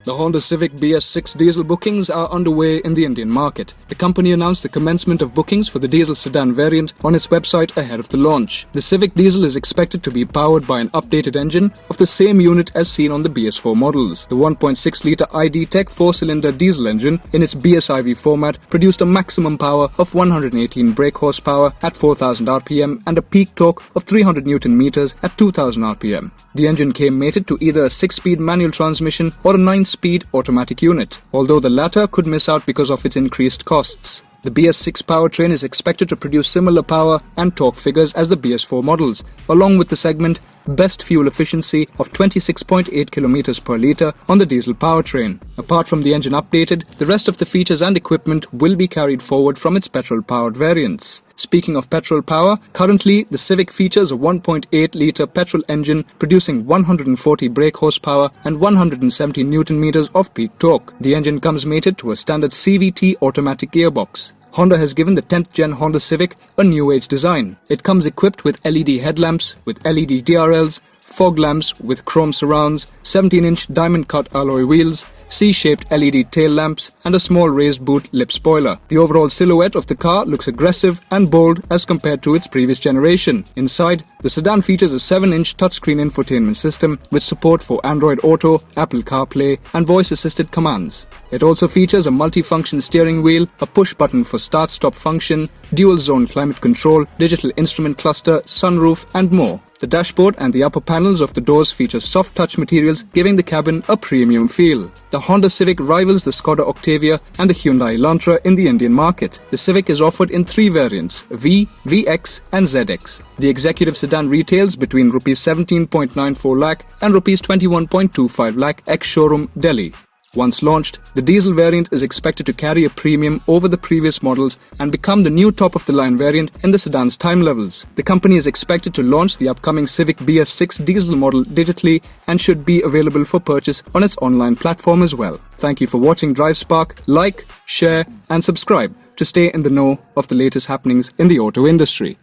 The Honda Civic BS6 diesel bookings are underway in the Indian market. The company announced the commencement of bookings for the diesel sedan variant on its website ahead of the launch. The Civic diesel is expected to be powered by an updated engine of the same unit as seen on the BS4 models. The 1.6-litre ID Tech 4-cylinder diesel engine in its BSIV format produced a maximum power of 118 brake horsepower at 4,000 RPM and a peak torque of 300 Newton-meters at 2,000 RPM. The engine came mated to either a 6-speed manual transmission or a 9-speed automatic unit, although the latter could miss out because of its increased costs. The BS6 powertrain is expected to produce similar power and torque figures as the BS4 models, along with the segment best fuel efficiency of 26.8 km per litre on the diesel powertrain. Apart from the engine updated, the rest of the features and equipment will be carried forward from its petrol-powered variants. Speaking of petrol power, currently the Civic features a 1.8-litre petrol engine producing 140 brake horsepower and 170 Newton-meters of peak torque. The engine comes mated to a standard CVT automatic gearbox. Honda has given the 10th Gen Honda Civic a new age design. It comes equipped with LED headlamps, with LED DRLs, fog lamps with chrome surrounds, 17-inch diamond-cut alloy wheels, C-shaped LED tail lamps, and a small raised boot lip spoiler. The overall silhouette of the car looks aggressive and bold as compared to its previous generation. Inside, the sedan features a 7-inch touchscreen infotainment system with support for Android Auto, Apple CarPlay, and voice-assisted commands. It also features a multi-function steering wheel, a push button for start-stop function, dual-zone climate control, digital instrument cluster, sunroof, and more. The dashboard and the upper panels of the doors feature soft touch materials, giving the cabin a premium feel. The Honda Civic rivals the Skoda Octavia and the Hyundai Elantra in the Indian market. The Civic is offered in 3 variants: V, VX and ZX. The executive sedan retails between Rs 17.94 lakh and Rs 21.25 lakh ex-showroom Delhi. Once launched, the diesel variant is expected to carry a premium over the previous models and become the new top-of-the-line variant in the sedan's time levels. The company is expected to launch the upcoming Civic BS6 diesel model digitally and should be available for purchase on its online platform as well. Thank you for watching DriveSpark. Like, share and subscribe to stay in the know of the latest happenings in the auto industry.